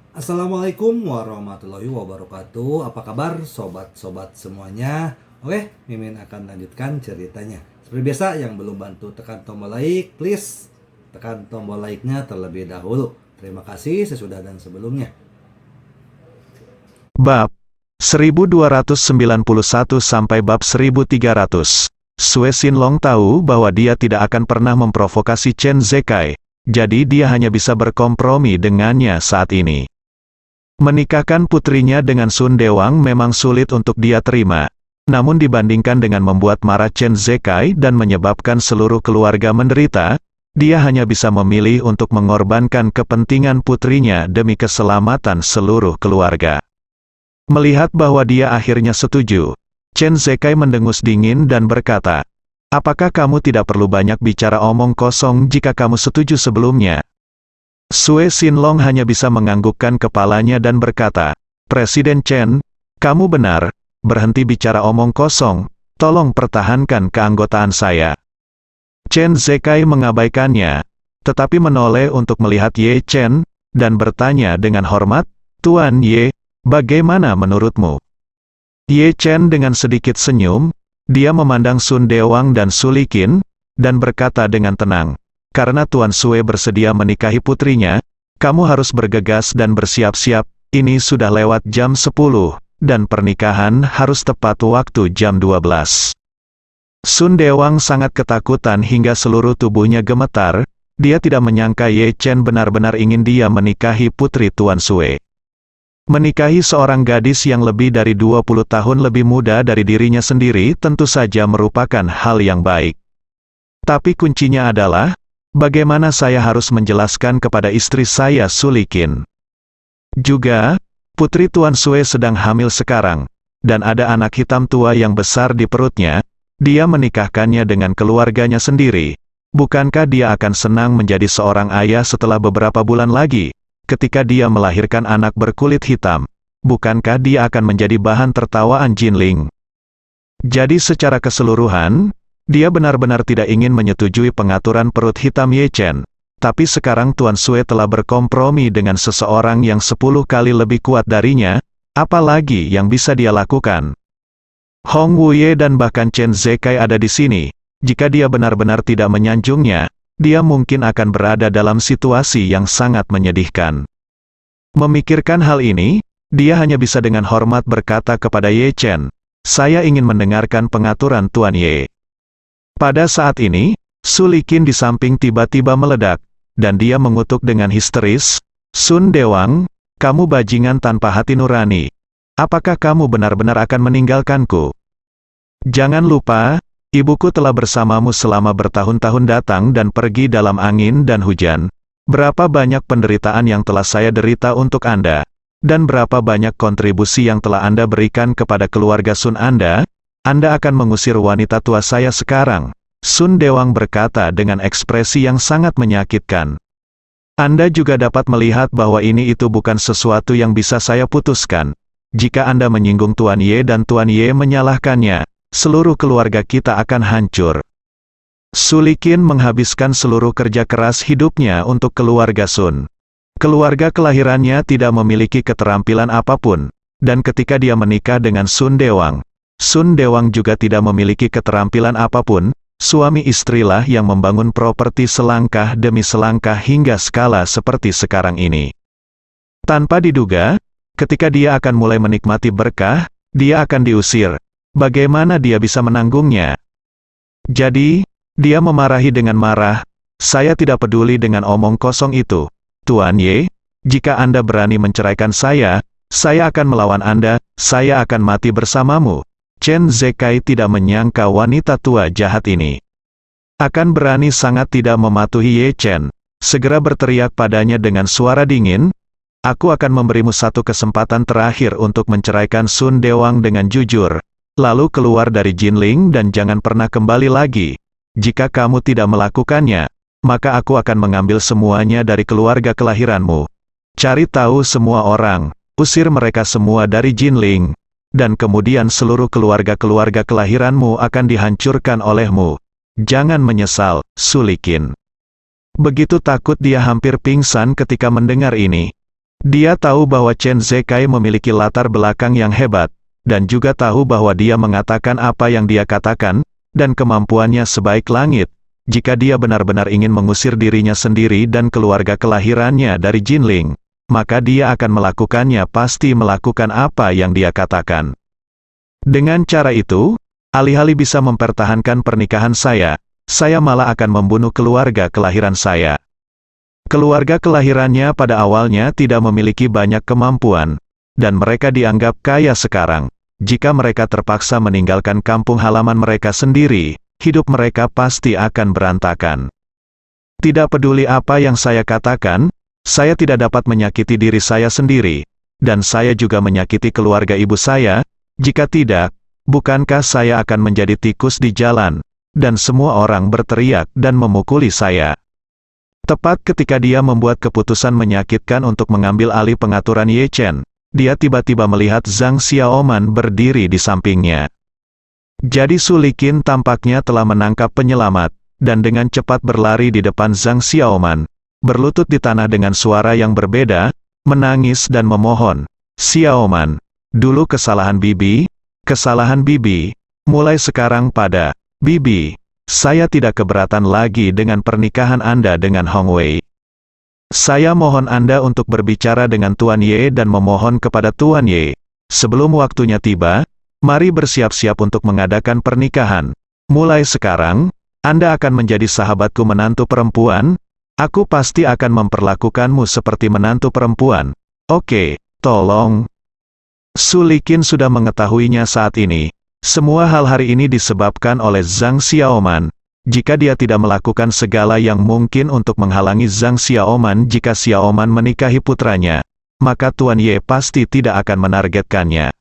Assalamualaikum warahmatullahi wabarakatuh. Apa kabar sobat-sobat semuanya? Oke, Mimin akan lanjutkan ceritanya. Seperti biasa, yang belum bantu tekan tombol like, please tekan tombol like-nya terlebih dahulu. Terima kasih sesudah dan sebelumnya. Bab 1291 sampai bab 1300. Sue Sinlong tahu bahwa dia tidak akan pernah memprovokasi Chen Zekai, jadi dia hanya bisa berkompromi dengannya saat ini. Menikahkan putrinya dengan Sun Dewang memang sulit untuk dia terima. Namun dibandingkan dengan membuat marah Chen Zekai dan menyebabkan seluruh keluarga menderita, dia hanya bisa memilih untuk mengorbankan kepentingan putrinya demi keselamatan seluruh keluarga. Melihat bahwa dia akhirnya setuju, Chen Zekai mendengus dingin dan berkata, "Apakah kamu tidak perlu banyak bicara omong kosong jika kamu setuju sebelumnya?" Sue Sinlong hanya bisa menganggukkan kepalanya dan berkata, "Presiden Chen, kamu benar, berhenti bicara omong kosong, tolong pertahankan keanggotaan saya." Chen Zekai mengabaikannya, tetapi menoleh untuk melihat Ye Chen, dan bertanya dengan hormat, "Tuan Ye, bagaimana menurutmu?" Ye Chen dengan sedikit senyum, dia memandang Sun Dewang dan Sulikin, dan berkata dengan tenang, "Karena Tuan Sue bersedia menikahi putrinya, kamu harus bergegas dan bersiap-siap, ini sudah lewat jam 10, dan pernikahan harus tepat waktu jam 12. Sun Dewang sangat ketakutan hingga seluruh tubuhnya gemetar, dia tidak menyangka Ye Chen benar-benar ingin dia menikahi putri Tuan Sue. Menikahi seorang gadis yang lebih dari 20 tahun lebih muda dari dirinya sendiri tentu saja merupakan hal yang baik. Tapi kuncinya adalah, bagaimana saya harus menjelaskan kepada istri saya Sulikin. Juga, putri Tuan Sue sedang hamil sekarang, dan ada anak hitam tua yang besar di perutnya, dia menikahkannya dengan keluarganya sendiri. Bukankah dia akan senang menjadi seorang ayah setelah beberapa bulan lagi? Ketika dia melahirkan anak berkulit hitam, bukankah dia akan menjadi bahan tertawaan Jinling? Jadi secara keseluruhan, dia benar-benar tidak ingin menyetujui pengaturan perut hitam Ye Chen. Tapi sekarang Tuan Sue telah berkompromi dengan seseorang yang 10 kali lebih kuat darinya, apalagi yang bisa dia lakukan? Hong Wuye dan bahkan Chen Zekai ada di sini. Jika dia benar-benar tidak menyanjungnya, dia mungkin akan berada dalam situasi yang sangat menyedihkan. Memikirkan hal ini, dia hanya bisa dengan hormat berkata kepada Ye Chen, "Saya ingin mendengarkan pengaturan Tuan Ye." Pada saat ini, Sulikin di samping tiba-tiba meledak, dan dia mengutuk dengan histeris, "Sun Dewang, kamu bajingan tanpa hati nurani. Apakah kamu benar-benar akan meninggalkanku? Jangan lupa, ibuku telah bersamamu selama bertahun-tahun datang dan pergi dalam angin dan hujan. Berapa banyak penderitaan yang telah saya derita untuk Anda, dan berapa banyak kontribusi yang telah Anda berikan kepada keluarga Sun Anda akan mengusir wanita tua saya sekarang." Sun Dewang berkata dengan ekspresi yang sangat menyakitkan. "Anda juga dapat melihat bahwa ini itu bukan sesuatu yang bisa saya putuskan. Jika Anda menyinggung Tuan Ye dan Tuan Ye menyalahkannya, seluruh keluarga kita akan hancur." Sulikin menghabiskan seluruh kerja keras hidupnya untuk keluarga Sun. Keluarga kelahirannya tidak memiliki keterampilan apapun, dan ketika dia menikah dengan Sun Dewang juga tidak memiliki keterampilan apapun. Suami istrilah yang membangun properti selangkah demi selangkah hingga skala seperti sekarang ini. Tanpa diduga, ketika dia akan mulai menikmati berkah, dia akan diusir. Bagaimana dia bisa menanggungnya? Jadi, dia memarahi dengan marah, "Saya tidak peduli dengan omong kosong itu. Tuan Ye, jika Anda berani menceraikan saya akan melawan Anda, saya akan mati bersamamu." Chen Zekai tidak menyangka wanita tua jahat ini akan berani sangat tidak mematuhi Ye Chen. Segera berteriak padanya dengan suara dingin, "Aku akan memberimu satu kesempatan terakhir untuk menceraikan Sun Dewang dengan jujur. Lalu keluar dari Jinling dan jangan pernah kembali lagi. Jika kamu tidak melakukannya, maka aku akan mengambil semuanya dari keluarga kelahiranmu. Cari tahu semua orang, usir mereka semua dari Jinling. Dan kemudian seluruh keluarga-keluarga kelahiranmu akan dihancurkan olehmu. Jangan menyesal, Sulikin." Begitu takut dia hampir pingsan ketika mendengar ini. Dia tahu bahwa Chen Zekai memiliki latar belakang yang hebat, dan juga tahu bahwa dia mengatakan apa yang dia katakan, dan kemampuannya sebaik langit. Jika dia benar-benar ingin mengusir dirinya sendiri dan keluarga kelahirannya dari Jinling, maka dia akan melakukannya, pasti melakukan apa yang dia katakan. Dengan cara itu, alih-alih bisa mempertahankan pernikahan saya malah akan membunuh keluarga kelahiran saya. Keluarga kelahirannya pada awalnya tidak memiliki banyak kemampuan, dan mereka dianggap kaya sekarang. Jika mereka terpaksa meninggalkan kampung halaman mereka sendiri, hidup mereka pasti akan berantakan. Tidak peduli apa yang saya katakan, saya tidak dapat menyakiti diri saya sendiri, dan saya juga menyakiti keluarga ibu saya. Jika tidak, bukankah saya akan menjadi tikus di jalan, dan semua orang berteriak dan memukuli saya? Tepat ketika dia membuat keputusan menyakitkan untuk mengambil alih pengaturan Ye Chen, dia tiba-tiba melihat Zhang Xiaoman berdiri di sampingnya. Jadi Su Liqin tampaknya telah menangkap penyelamat, dan dengan cepat berlari di depan Zhang Xiaoman, berlutut di tanah dengan suara yang berbeda, menangis dan memohon, "Xiaoman, dulu kesalahan Bibi, mulai sekarang pada Bibi, saya tidak keberatan lagi dengan pernikahan Anda dengan Hong Wei. Saya mohon Anda untuk berbicara dengan Tuan Ye dan memohon kepada Tuan Ye. Sebelum waktunya tiba, mari bersiap-siap untuk mengadakan pernikahan. Mulai sekarang, Anda akan menjadi sahabatku menantu perempuan. Aku pasti akan memperlakukanmu seperti menantu perempuan. Oke, tolong." Su Liqin sudah mengetahuinya saat ini. Semua hal hari ini disebabkan oleh Zhang Xiaoman. Jika dia tidak melakukan segala yang mungkin untuk menghalangi Zhang Xiaoman jika Xiaoman menikahi putranya, maka Tuan Ye pasti tidak akan menargetkannya.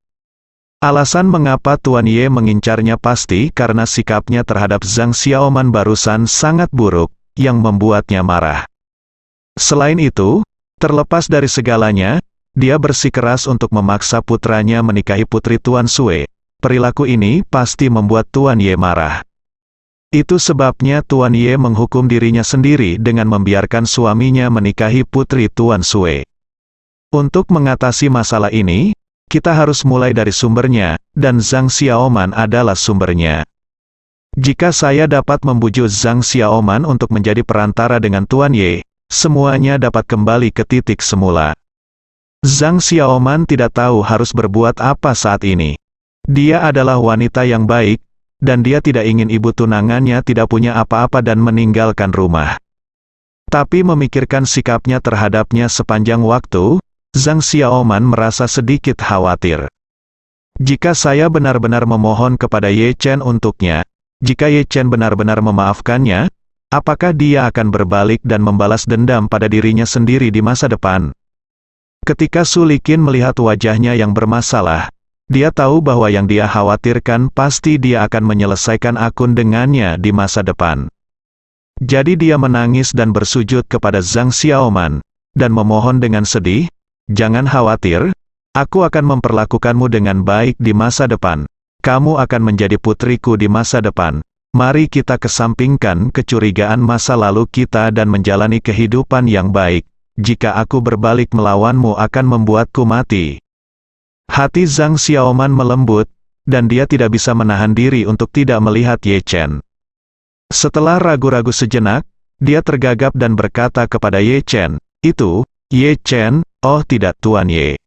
Alasan mengapa Tuan Ye mengincarnya pasti karena sikapnya terhadap Zhang Xiaoman barusan sangat buruk, yang membuatnya marah. Selain itu, terlepas dari segalanya, dia bersikeras untuk memaksa putranya menikahi putri Tuan Sue. Perilaku ini pasti membuat Tuan Ye marah. Itu sebabnya Tuan Ye menghukum dirinya sendiri dengan membiarkan suaminya menikahi putri Tuan Sue. Untuk mengatasi masalah ini, kita harus mulai dari sumbernya, dan Zhang Xiaoman adalah sumbernya. Jika saya dapat membujuk Zhang Xiaoman untuk menjadi perantara dengan Tuan Ye, semuanya dapat kembali ke titik semula. Zhang Xiaoman tidak tahu harus berbuat apa saat ini. Dia adalah wanita yang baik, dan dia tidak ingin ibu tunangannya tidak punya apa-apa dan meninggalkan rumah. Tapi memikirkan sikapnya terhadapnya sepanjang waktu, Zhang Xiaoman merasa sedikit khawatir. Jika saya benar-benar memohon kepada Ye Chen untuknya, jika Ye Chen benar-benar memaafkannya, apakah dia akan berbalik dan membalas dendam pada dirinya sendiri di masa depan? Ketika Su Liqin melihat wajahnya yang bermasalah, dia tahu bahwa yang dia khawatirkan pasti dia akan menyelesaikan akun dengannya di masa depan. Jadi dia menangis dan bersujud kepada Zhang Xiaoman, dan memohon dengan sedih, "Jangan khawatir, aku akan memperlakukanmu dengan baik di masa depan. Kamu akan menjadi putriku di masa depan. Mari kita kesampingkan kecurigaan masa lalu kita dan menjalani kehidupan yang baik. Jika aku berbalik melawanmu akan membuatku mati." Hati Zhang Xiaoman melembut, dan dia tidak bisa menahan diri untuk tidak melihat Ye Chen. Setelah ragu-ragu sejenak, dia tergagap dan berkata kepada Ye Chen, "Itu, Ye Chen, oh tidak Tuan Ye."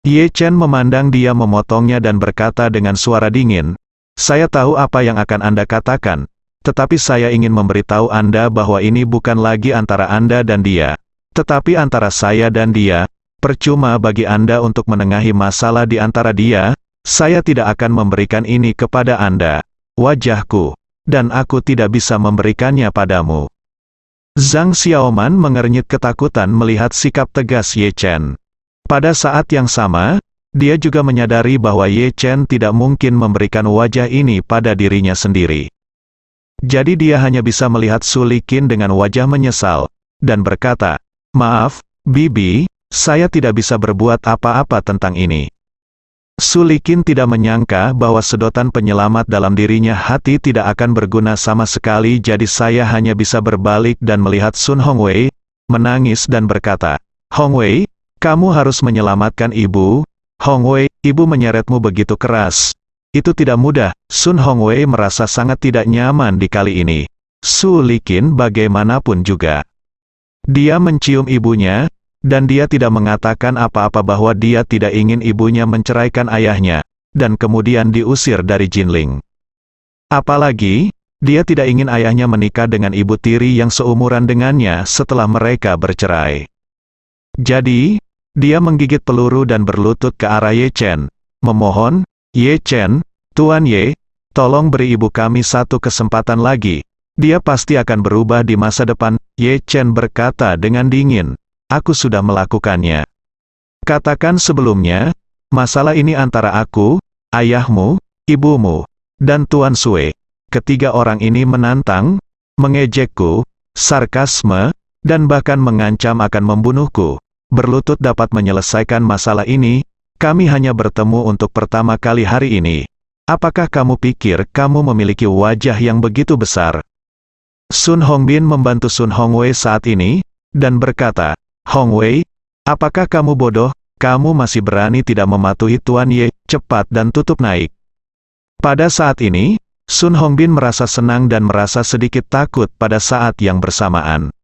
Ye Chen memandang dia memotongnya dan berkata dengan suara dingin, "Saya tahu apa yang akan Anda katakan, tetapi saya ingin memberitahu Anda bahwa ini bukan lagi antara Anda dan dia, tetapi antara saya dan dia. Percuma bagi Anda untuk menengahi masalah di antara dia, saya tidak akan memberikan ini kepada Anda, wajahku, dan aku tidak bisa memberikannya padamu." Zhang Xiaoman mengernyit ketakutan melihat sikap tegas Ye Chen. Pada saat yang sama, dia juga menyadari bahwa Ye Chen tidak mungkin memberikan wajah ini pada dirinya sendiri. Jadi dia hanya bisa melihat Su Liqin dengan wajah menyesal, dan berkata, "Maaf, Bibi, saya tidak bisa berbuat apa-apa tentang ini." Su Liqin tidak menyangka bahwa sedotan penyelamat dalam dirinya hati tidak akan berguna sama sekali, jadi saya hanya bisa berbalik dan melihat Sun Hongwei, menangis dan berkata, "Hongwei, Kamu harus menyelamatkan ibu. Hongwei, ibu menyeretmu begitu keras. Itu tidak mudah. Sun Hongwei merasa sangat tidak nyaman di kali ini. Su Liqin bagaimanapun juga. Dia mencium ibunya, dan dia tidak mengatakan apa-apa bahwa dia tidak ingin ibunya menceraikan ayahnya, dan kemudian diusir dari Jinling. Apalagi, dia tidak ingin ayahnya menikah dengan ibu tiri yang seumuran dengannya setelah mereka bercerai. Jadi, dia menggigit peluru dan berlutut ke arah Ye Chen, memohon, "Ye Chen, Tuan Ye, tolong beri ibu kami satu kesempatan lagi. Dia pasti akan berubah di masa depan." Ye Chen berkata dengan dingin, "Aku sudah melakukannya. Katakan sebelumnya, masalah ini antara aku, ayahmu, ibumu, dan Tuan Sue." Ketiga orang ini menantang, mengejekku, sarkasme, dan bahkan mengancam akan membunuhku. Berlutut dapat menyelesaikan masalah ini. Kami hanya bertemu untuk pertama kali hari ini. Apakah kamu pikir kamu memiliki wajah yang begitu besar? Sun Hongbin membantu Sun Hongwei saat ini, dan berkata, "Hongwei, apakah kamu bodoh? Kamu masih berani tidak mematuhi Tuan Ye, cepat dan tutup naik." Pada saat ini, Sun Hongbin merasa senang dan merasa sedikit takut pada saat yang bersamaan.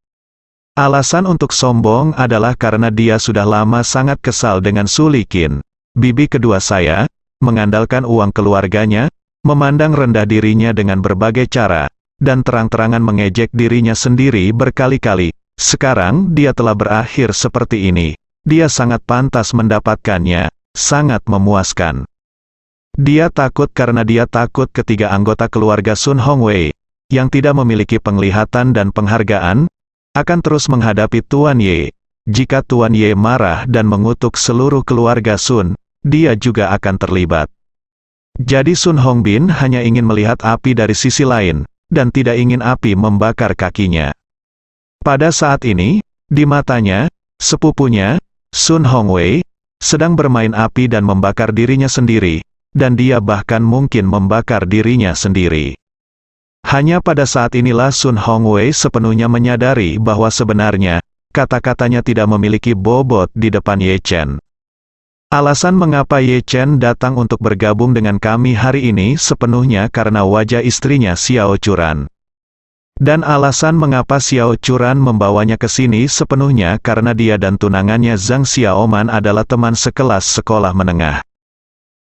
Alasan untuk sombong adalah karena dia sudah lama sangat kesal dengan Su Liqin, bibi kedua saya, mengandalkan uang keluarganya, memandang rendah dirinya dengan berbagai cara, dan terang-terangan mengejek dirinya sendiri berkali-kali. Sekarang dia telah berakhir seperti ini. Dia sangat pantas mendapatkannya, sangat memuaskan. Dia takut karena dia takut ketiga anggota keluarga Sun Hongwei, yang tidak memiliki penglihatan dan penghargaan, akan terus menghadapi Tuan Ye. Jika Tuan Ye marah dan mengutuk seluruh keluarga Sun, dia juga akan terlibat. Jadi Sun Hongbin hanya ingin melihat api dari sisi lain, dan tidak ingin api membakar kakinya. Pada saat ini, di matanya, sepupunya, Sun Hongwei, sedang bermain api dan membakar dirinya sendiri, dan dia bahkan mungkin membakar dirinya sendiri. Hanya pada saat inilah Sun Hongwei sepenuhnya menyadari bahwa sebenarnya, kata-katanya tidak memiliki bobot di depan Ye Chen. Alasan mengapa Ye Chen datang untuk bergabung dengan kami hari ini sepenuhnya karena wajah istrinya Xiao Churan. Dan alasan mengapa Xiao Churan membawanya ke sini sepenuhnya karena dia dan tunangannya Zhang Xiaoman adalah teman sekelas sekolah menengah.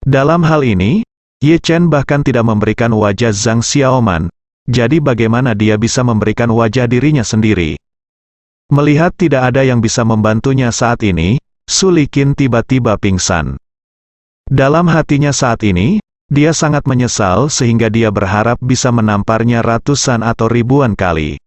Dalam hal ini, Ye Chen bahkan tidak memberikan wajah Zhang Xiaoman, jadi bagaimana dia bisa memberikan wajah dirinya sendiri? Melihat tidak ada yang bisa membantunya saat ini, Su Liqin tiba-tiba pingsan. Dalam hatinya saat ini, dia sangat menyesal sehingga dia berharap bisa menamparnya ratusan atau ribuan kali.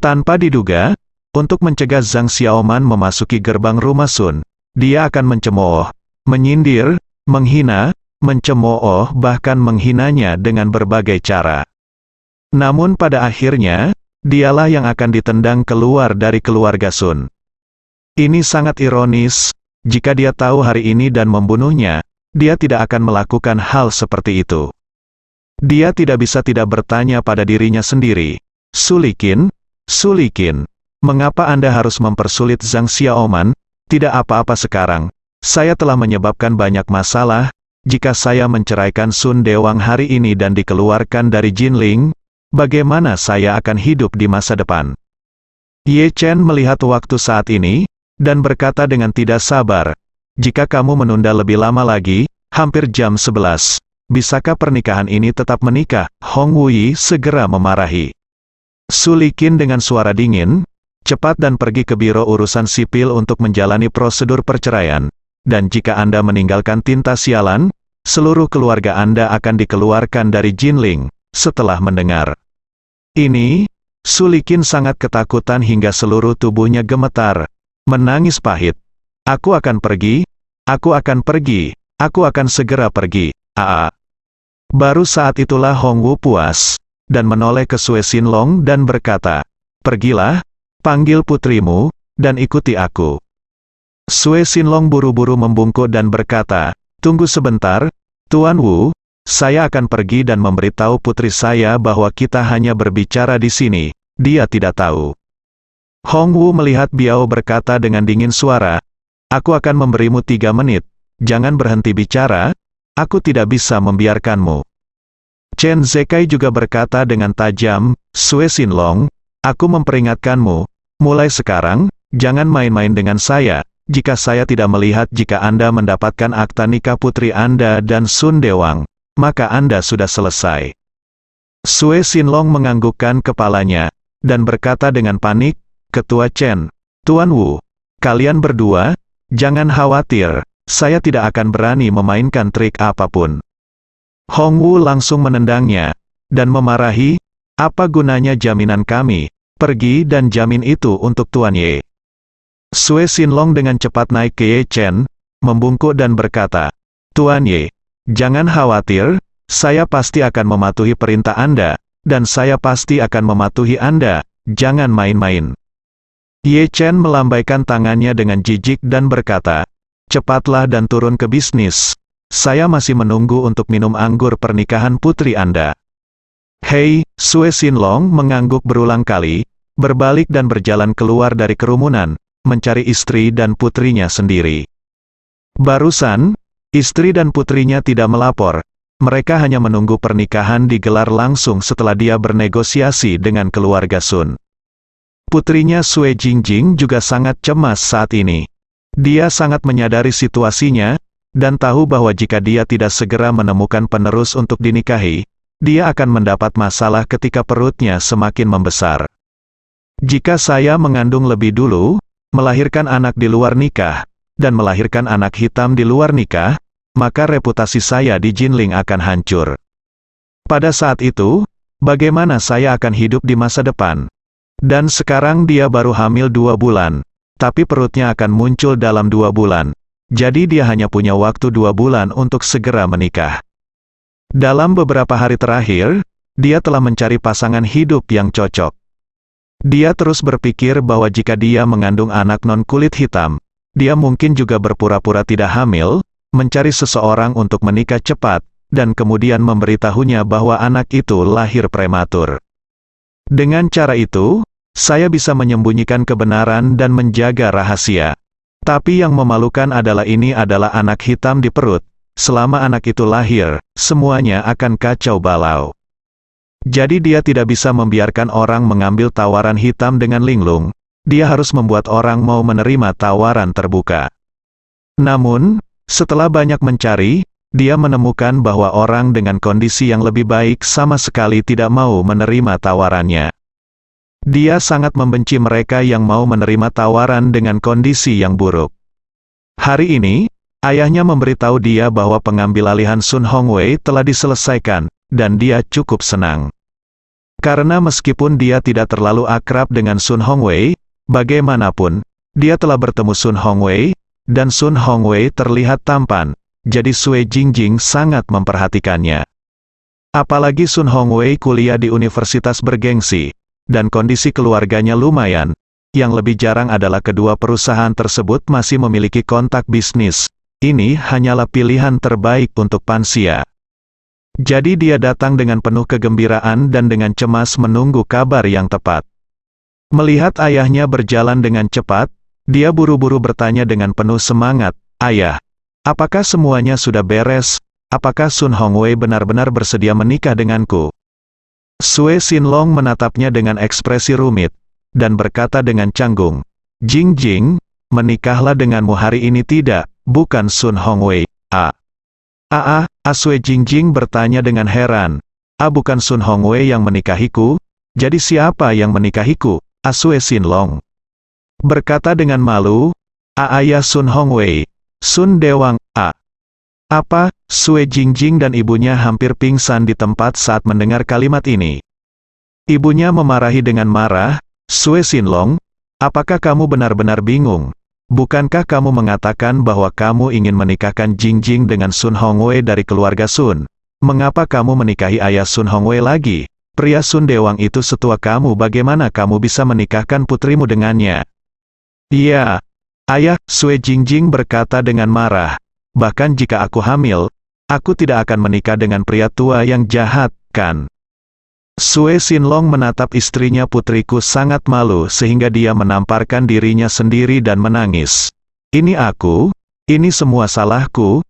Tanpa diduga, untuk mencegah Zhang Xiaoman memasuki gerbang rumah Sun, dia akan mencemooh, menyindir, menghina, mencemooh bahkan menghinanya dengan berbagai cara. Namun pada akhirnya, dialah yang akan ditendang keluar dari keluarga Sun. Ini sangat ironis, jika dia tahu hari ini dan membunuhnya, dia tidak akan melakukan hal seperti itu. Dia tidak bisa tidak bertanya pada dirinya sendiri, Su Liqin, mengapa Anda harus mempersulit Zhang Xiaoman? Tidak apa-apa sekarang, saya telah menyebabkan banyak masalah, jika saya menceraikan Sun Dewang hari ini dan dikeluarkan dari Jinling, bagaimana saya akan hidup di masa depan? Ye Chen melihat waktu saat ini, dan berkata dengan tidak sabar, "Jika kamu menunda lebih lama lagi, hampir jam 11, bisakah pernikahan ini tetap menikah?" Hong Wuyi segera memarahi. Su Liqin dengan suara dingin, "Cepat dan pergi ke Biro Urusan Sipil untuk menjalani prosedur perceraian, dan jika Anda meninggalkan tinta sialan, seluruh keluarga Anda akan dikeluarkan dari Jinling." Setelah mendengar ini, Su Liqin sangat ketakutan hingga seluruh tubuhnya gemetar, menangis pahit. "Aku akan pergi, aku akan pergi, aku akan segera pergi." Baru saat itulah Hong Wu puas, dan menoleh ke Sue Sinlong dan berkata, "Pergilah, panggil putrimu, dan ikuti aku." Sue Sinlong buru-buru membungkuk dan berkata, "Tunggu sebentar, Tuan Wu. Saya akan pergi dan memberitahu putri saya bahwa kita hanya berbicara di sini, dia tidak tahu." Hong Wu melihat Biao berkata dengan dingin suara, Aku akan memberimu 3 menit. Jangan berhenti bicara, aku tidak bisa membiarkanmu. Chen Zekai juga berkata dengan tajam, Sue Sinlong, aku memperingatkanmu, mulai sekarang, jangan main-main dengan saya. Jika saya tidak melihat jika Anda mendapatkan akta nikah putri Anda dan Sun Dewang, maka Anda sudah selesai. Sue Sinlong menganggukkan kepalanya, dan berkata dengan panik, Ketua Chen, Tuan Wu, kalian berdua, jangan khawatir, saya tidak akan berani memainkan trik apapun. Hong Wu langsung menendangnya, dan memarahi, apa gunanya jaminan kami, pergi dan jamin itu untuk Tuan Ye. Sue Sinlong dengan cepat naik ke Ye Chen, membungkuk dan berkata, Tuan Ye, jangan khawatir, saya pasti akan mematuhi perintah Anda, dan saya pasti akan mematuhi Anda, jangan main-main. Ye Chen melambaikan tangannya dengan jijik dan berkata, cepatlah dan turun ke bisnis, saya masih menunggu untuk minum anggur pernikahan putri Anda. Hei, Sue Sinlong mengangguk berulang kali, berbalik dan berjalan keluar dari kerumunan, mencari istri dan putrinya sendiri. Barusan, istri dan putrinya tidak melapor, mereka hanya menunggu pernikahan digelar langsung setelah dia bernegosiasi dengan keluarga Sun. Putrinya Sue Jingjing juga sangat cemas saat ini. Dia sangat menyadari situasinya, dan tahu bahwa jika dia tidak segera menemukan penerus untuk dinikahi, dia akan mendapat masalah ketika perutnya semakin membesar. Jika saya mengandung lebih dulu, melahirkan anak di luar nikah, dan melahirkan anak hitam di luar nikah, maka reputasi saya di Jinling akan hancur. Pada saat itu, bagaimana saya akan hidup di masa depan? Dan sekarang dia baru hamil 2 bulan, tapi perutnya akan muncul dalam 2 bulan. Jadi dia hanya punya waktu 2 bulan untuk segera menikah. Dalam beberapa hari terakhir, dia telah mencari pasangan hidup yang cocok. Dia terus berpikir bahwa jika dia mengandung anak non-kulit hitam, dia mungkin juga berpura-pura tidak hamil, mencari seseorang untuk menikah cepat, dan kemudian memberitahunya bahwa anak itu lahir prematur. Dengan cara itu, saya bisa menyembunyikan kebenaran dan menjaga rahasia. Tapi yang memalukan adalah ini adalah anak hitam di perut. Selama anak itu lahir, semuanya akan kacau balau. Jadi dia tidak bisa membiarkan orang mengambil tawaran hitam dengan linglung. Dia harus membuat orang mau menerima tawaran terbuka. Namun, setelah banyak mencari, dia menemukan bahwa orang dengan kondisi yang lebih baik sama sekali tidak mau menerima tawarannya. Dia sangat membenci mereka yang mau menerima tawaran dengan kondisi yang buruk. Hari ini, ayahnya memberitahu dia bahwa pengambilalihan Sun Hongwei telah diselesaikan, dan dia cukup senang. Karena meskipun dia tidak terlalu akrab dengan Sun Hongwei, bagaimanapun, dia telah bertemu Sun Hongwei, dan Sun Hongwei terlihat tampan, jadi Sue Jingjing sangat memperhatikannya. Apalagi Sun Hongwei kuliah di universitas bergengsi, dan kondisi keluarganya lumayan. Yang lebih jarang adalah kedua perusahaan tersebut masih memiliki kontak bisnis. Ini hanyalah pilihan terbaik untuk Pansia. Jadi dia datang dengan penuh kegembiraan dan dengan cemas menunggu kabar yang tepat. Melihat ayahnya berjalan dengan cepat, dia buru-buru bertanya dengan penuh semangat, Ayah, apakah semuanya sudah beres? Apakah Sun Hongwei benar-benar bersedia menikah denganku? Sue Sinlong menatapnya dengan ekspresi rumit, dan berkata dengan canggung, Jingjing, menikahlah denganmu hari ini tidak, bukan Sun Hongwei. Sue Jingjing bertanya dengan heran, bukan Sun Hongwei yang menikahiku? Jadi siapa yang menikahiku? Sue Sinlong berkata dengan malu, ayah Sun Hongwei, Sun Dewang, Apa? Sue Jingjing dan ibunya hampir pingsan di tempat saat mendengar kalimat ini. Ibunya memarahi dengan marah, Sue Sinlong, apakah kamu benar-benar bingung? Bukankah kamu mengatakan bahwa kamu ingin menikahkan Jingjing dengan Sun Hongwei dari keluarga Sun? Mengapa kamu menikahi ayah Sun Hongwei lagi? Pria Sun Dewang itu setua kamu, bagaimana kamu bisa menikahkan putrimu dengannya? Iya, ayah, Sue Jingjing berkata dengan marah. Bahkan jika aku hamil, aku tidak akan menikah dengan pria tua yang jahat, kan? Sue Sinlong menatap istrinya, putriku sangat malu sehingga dia menamparkan dirinya sendiri dan menangis. Ini semua salahku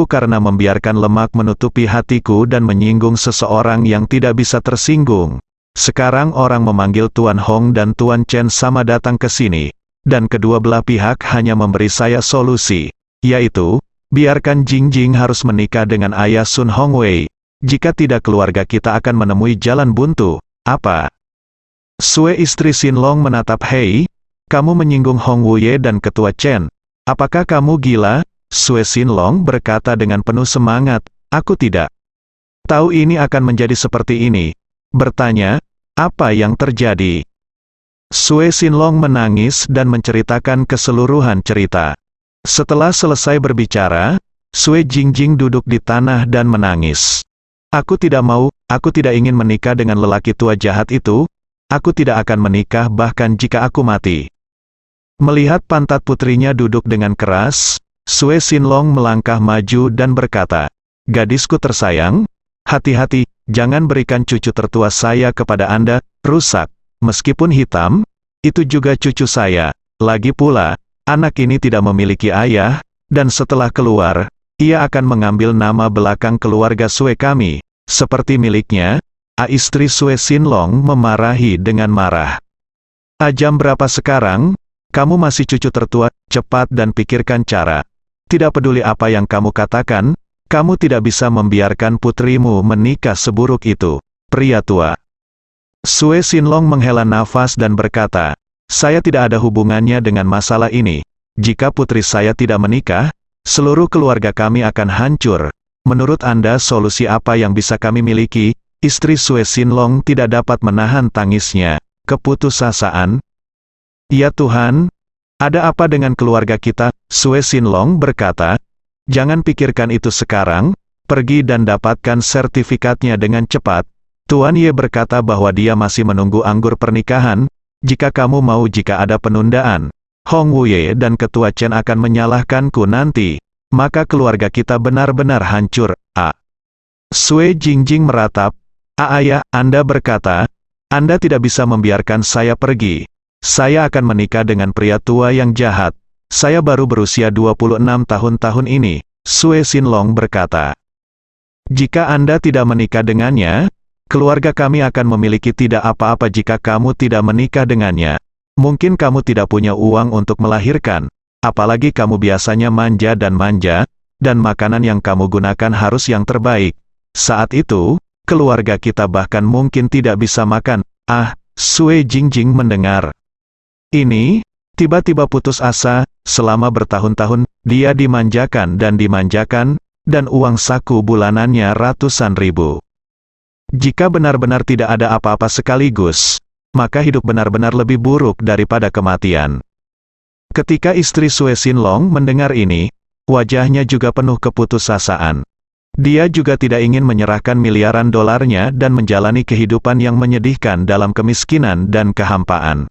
karena membiarkan lemak menutupi hatiku dan menyinggung seseorang yang tidak bisa tersinggung. Sekarang orang memanggil Tuan Hong dan Tuan Chen sama datang ke sini, dan kedua belah pihak hanya memberi saya solusi, yaitu, biarkan Jingjing harus menikah dengan ayah Sun Hongwei. Jika tidak keluarga kita akan menemui jalan buntu. Apa? Sue istri Sin Long menatap, hei, kamu menyinggung Hong Wuye dan ketua Chen. Apakah kamu gila? Sue Sin Long berkata dengan penuh semangat, aku tidak tahu ini akan menjadi seperti ini. Bertanya, apa yang terjadi? Sue Sin Long menangis dan menceritakan keseluruhan cerita. Setelah selesai berbicara, Sue Jingjing duduk di tanah dan menangis. Aku tidak ingin menikah dengan lelaki tua jahat itu. Aku tidak akan menikah bahkan jika aku mati. Melihat pantat putrinya duduk dengan keras, Sue Sin Long melangkah maju dan berkata, gadisku tersayang, hati-hati, jangan berikan cucu tertua saya kepada Anda, rusak. Meskipun hitam, itu juga cucu saya. Lagi pula, anak ini tidak memiliki ayah, dan setelah keluar, ia akan mengambil nama belakang keluarga Sue kami, seperti miliknya. Istri Sue Sin Long memarahi dengan marah. Jam berapa sekarang? Kamu masih cucu tertua, cepat dan pikirkan cara. Tidak peduli apa yang kamu katakan, kamu tidak bisa membiarkan putrimu menikah seburuk itu, pria tua. Sue Sin Long menghela nafas dan berkata, saya tidak ada hubungannya dengan masalah ini. Jika putri saya tidak menikah, seluruh keluarga kami akan hancur. Menurut Anda solusi apa yang bisa kami miliki? Istri Sue Sin Long tidak dapat menahan tangisnya. Keputusasaan. Ya Tuhan, ada apa dengan keluarga kita? Sue Sin Long berkata, jangan pikirkan itu sekarang, pergi dan dapatkan sertifikatnya dengan cepat. Tuan Ye berkata bahwa dia masih menunggu anggur pernikahan. Jika kamu mau jika ada penundaan, Hong Wuye dan ketua Chen akan menyalahkanku nanti, maka keluarga kita benar-benar hancur. Sue Jingjing meratap, ayah, Anda berkata, Anda tidak bisa membiarkan saya pergi. Saya akan menikah dengan pria tua yang jahat. Saya baru berusia 26 tahun ini, Sue Sin Long berkata. Jika Anda tidak menikah dengannya, keluarga kami akan memiliki tidak apa-apa jika kamu tidak menikah dengannya. Mungkin kamu tidak punya uang untuk melahirkan, apalagi kamu biasanya manja, dan makanan yang kamu gunakan harus yang terbaik. Saat itu, keluarga kita bahkan mungkin tidak bisa makan. Sue Jingjing mendengar ini, tiba-tiba putus asa. Selama bertahun-tahun, dia dimanjakan, dan uang saku bulanannya ratusan ribu. Jika benar-benar tidak ada apa-apa sekaligus, maka hidup benar-benar lebih buruk daripada kematian. Ketika istri Sue Sin Long mendengar ini, wajahnya juga penuh keputusasaan. Dia juga tidak ingin menyerahkan miliaran dolarnya dan menjalani kehidupan yang menyedihkan dalam kemiskinan dan kehampaan.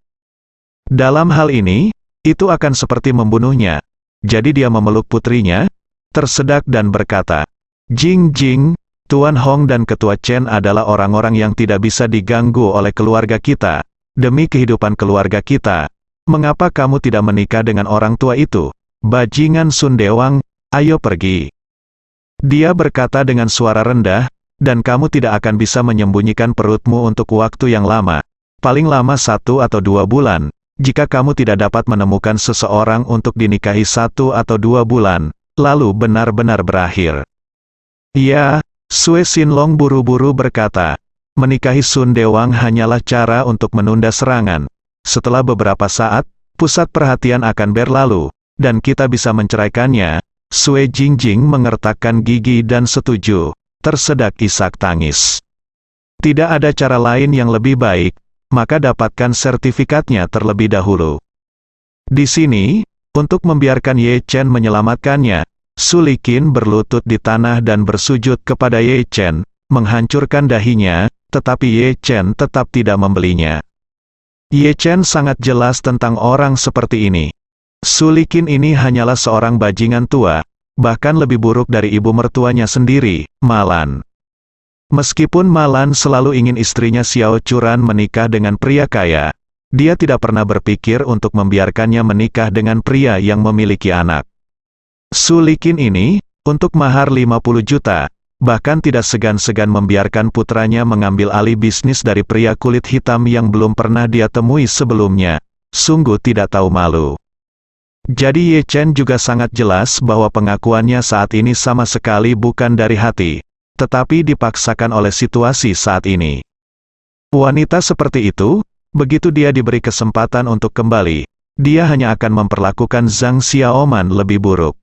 Dalam hal ini, itu akan seperti membunuhnya. Jadi dia memeluk putrinya, tersedak dan berkata, Jingjing, Tuan Hong dan ketua Chen adalah orang-orang yang tidak bisa diganggu oleh keluarga kita. Demi kehidupan keluarga kita, mengapa kamu tidak menikah dengan orang tua itu? Bajingan Sun Dewang, ayo pergi. Dia berkata dengan suara rendah, dan kamu tidak akan bisa menyembunyikan perutmu untuk waktu yang lama. Paling lama 1 atau 2 bulan. Jika kamu tidak dapat menemukan seseorang untuk dinikahi 1 atau 2 bulan, lalu benar-benar berakhir. Ya, Sue Sin Long buru-buru berkata, menikahi Sun Dewang hanyalah cara untuk menunda serangan. Setelah beberapa saat, pusat perhatian akan berlalu, dan kita bisa menceraikannya. Sue Jingjing mengertakkan gigi dan setuju, tersedak isak tangis. Tidak ada cara lain yang lebih baik, maka dapatkan sertifikatnya terlebih dahulu. Di sini, untuk membiarkan Ye Chen menyelamatkannya, Su Liqin berlutut di tanah dan bersujud kepada Ye Chen, menghancurkan dahinya, tetapi Ye Chen tetap tidak membelinya. Ye Chen sangat jelas tentang orang seperti ini. Su Liqin ini hanyalah seorang bajingan tua, bahkan lebih buruk dari ibu mertuanya sendiri, Malan. Meskipun Malan selalu ingin istrinya Xiao Churan menikah dengan pria kaya, dia tidak pernah berpikir untuk membiarkannya menikah dengan pria yang memiliki anak. Su Likin ini, untuk mahar 50 juta, bahkan tidak segan-segan membiarkan putranya mengambil alih bisnis dari pria kulit hitam yang belum pernah dia temui sebelumnya. Sungguh tidak tahu malu. Jadi Ye Chen juga sangat jelas bahwa pengakuannya saat ini sama sekali bukan dari hati, tetapi dipaksakan oleh situasi saat ini. Wanita seperti itu, begitu dia diberi kesempatan untuk kembali, dia hanya akan memperlakukan Zhang Xiaoman lebih buruk.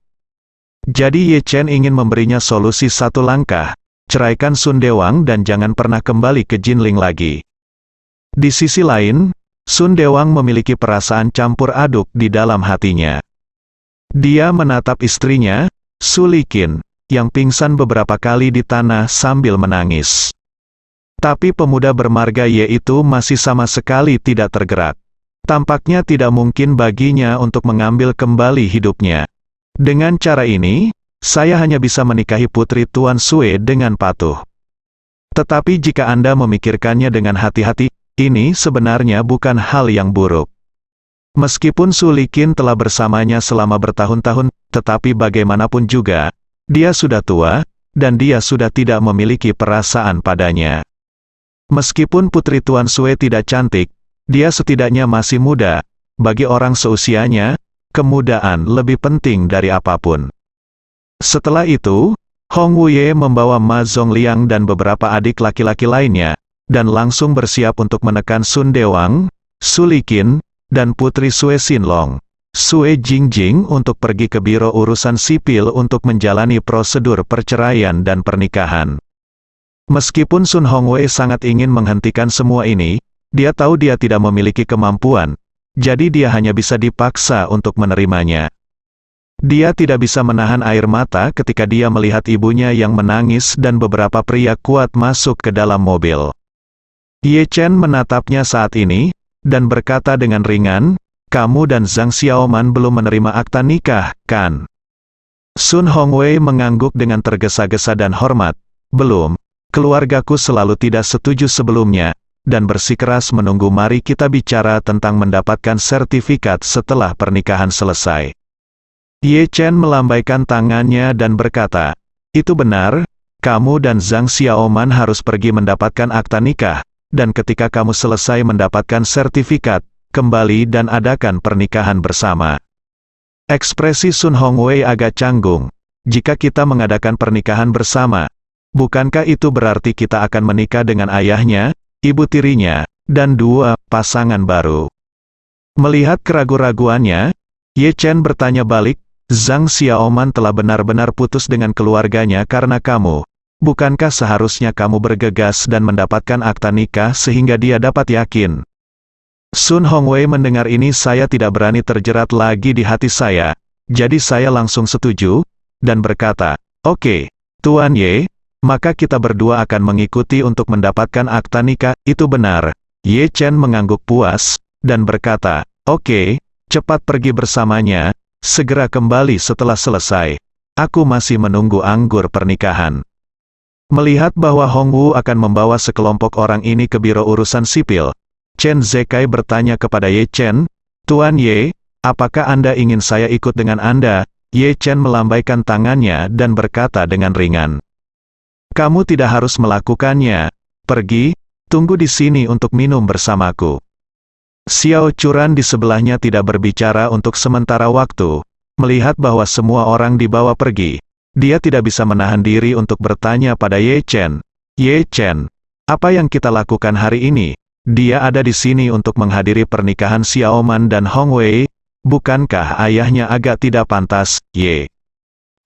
Jadi Ye Chen ingin memberinya solusi satu langkah, ceraikan Sun Dewang dan jangan pernah kembali ke Jinling lagi. Di sisi lain, Sun Dewang memiliki perasaan campur aduk di dalam hatinya. Dia menatap istrinya, Su Likin, yang pingsan beberapa kali di tanah sambil menangis. Tapi pemuda bermarga Ye itu masih sama sekali tidak tergerak. Tampaknya tidak mungkin baginya untuk mengambil kembali hidupnya. Dengan cara ini, saya hanya bisa menikahi putri Tuan Sue dengan patuh. Tetapi jika Anda memikirkannya dengan hati-hati, ini sebenarnya bukan hal yang buruk. Meskipun Su Likin telah bersamanya selama bertahun-tahun, tetapi bagaimanapun juga, dia sudah tua, dan dia sudah tidak memiliki perasaan padanya. Meskipun putri Tuan Sue tidak cantik, dia setidaknya masih muda. Bagi orang seusianya, kemudaan lebih penting dari apapun. Setelah itu, Hong Wuye membawa Ma Zongliang dan beberapa adik laki-laki lainnya, dan langsung bersiap untuk menekan Sun Dewang, Su Likin, dan putri Sue Sinlong, Sue Jingjing untuk pergi ke Biro Urusan Sipil untuk menjalani prosedur perceraian dan pernikahan. Meskipun Sun Hongwei sangat ingin menghentikan semua ini, dia tahu dia tidak memiliki kemampuan, jadi dia hanya bisa dipaksa untuk menerimanya. Dia tidak bisa menahan air mata ketika dia melihat ibunya yang menangis dan beberapa pria kuat masuk ke dalam mobil. Ye Chen menatapnya saat ini, dan berkata dengan ringan, "Kamu dan Zhang Xiaoman belum menerima akta nikah, kan?" Sun Hongwei mengangguk dengan tergesa-gesa dan hormat, "Belum, keluargaku selalu tidak setuju sebelumnya, dan bersikeras menunggu. Mari kita bicara tentang mendapatkan sertifikat setelah pernikahan selesai." Ye Chen melambaikan tangannya dan berkata, "Itu benar, kamu dan Zhang Xiaoman harus pergi mendapatkan akta nikah. Dan ketika kamu selesai mendapatkan sertifikat, kembali dan adakan pernikahan bersama." Ekspresi Sun Hongwei agak canggung. "Jika kita mengadakan pernikahan bersama, bukankah itu berarti kita akan menikah dengan ayahnya, ibu tirinya, dan dua pasangan baru?" Melihat keraguan-raguannya, Ye Chen bertanya balik, "Zhang Xiaoman telah benar-benar putus dengan keluarganya karena kamu. Bukankah seharusnya kamu bergegas dan mendapatkan akta nikah sehingga dia dapat yakin?" Sun Hongwei mendengar ini. "Saya tidak berani terjerat lagi di hati saya, jadi saya langsung setuju, dan berkata, oke, Tuan Ye, maka kita berdua akan mengikuti untuk mendapatkan akta nikah." "Itu benar." Ye Chen mengangguk puas, dan berkata, "Oke, cepat pergi bersamanya, segera kembali setelah selesai. Aku masih menunggu anggur pernikahan." Melihat bahwa Hong Wu akan membawa sekelompok orang ini ke Biro Urusan Sipil, Chen Zekai bertanya kepada Ye Chen, "Tuan Ye, apakah Anda ingin saya ikut dengan Anda?" Ye Chen melambaikan tangannya dan berkata dengan ringan, "Kamu tidak harus melakukannya. Pergi, tunggu di sini untuk minum bersamaku." Xiao Churan di sebelahnya tidak berbicara untuk sementara waktu. Melihat bahwa semua orang dibawa pergi, dia tidak bisa menahan diri untuk bertanya pada Ye Chen, "Ye Chen, apa yang kita lakukan hari ini? Dia ada di sini untuk menghadiri pernikahan Xiaoman dan Hong Wei. Bukankah ayahnya agak tidak pantas?" Ye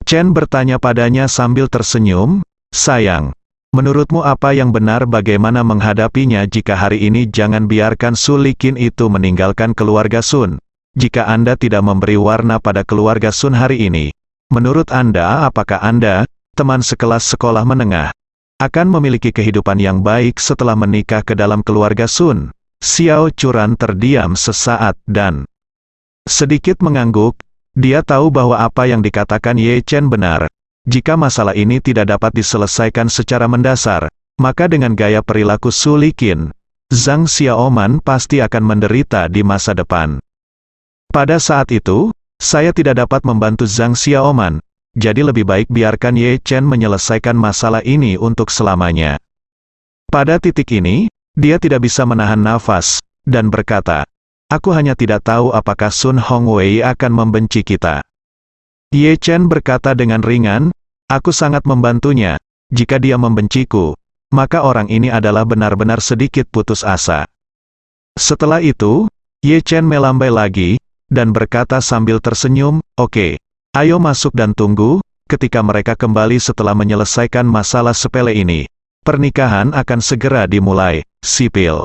Chen bertanya padanya sambil tersenyum, "Sayang, menurutmu apa yang benar? Bagaimana menghadapinya jika hari ini? Jangan biarkan Su Likin itu meninggalkan keluarga Sun. Jika Anda tidak memberi warna pada keluarga Sun hari ini, menurut Anda apakah Anda, teman sekelas sekolah menengah, akan memiliki kehidupan yang baik setelah menikah ke dalam keluarga Sun?" Xiao Churan terdiam sesaat dan sedikit mengangguk. Dia tahu bahwa apa yang dikatakan Ye Chen benar. Jika masalah ini tidak dapat diselesaikan secara mendasar, maka dengan gaya perilaku Su Likin, Zhang Xiaoman pasti akan menderita di masa depan. Pada saat itu, saya tidak dapat membantu Zhang Xiaoman, jadi lebih baik biarkan Ye Chen menyelesaikan masalah ini untuk selamanya. Pada titik ini, dia tidak bisa menahan nafas, dan berkata, "Aku hanya tidak tahu apakah Sun Hongwei akan membenci kita." Ye Chen berkata dengan ringan, "Aku sangat membantunya. Jika dia membenciku, maka orang ini adalah benar-benar sedikit putus asa." Setelah itu, Ye Chen melambai lagi, dan berkata sambil tersenyum, "Oke, ayo masuk dan tunggu." Ketika mereka kembali setelah menyelesaikan masalah sepele ini, pernikahan akan segera dimulai. Sipil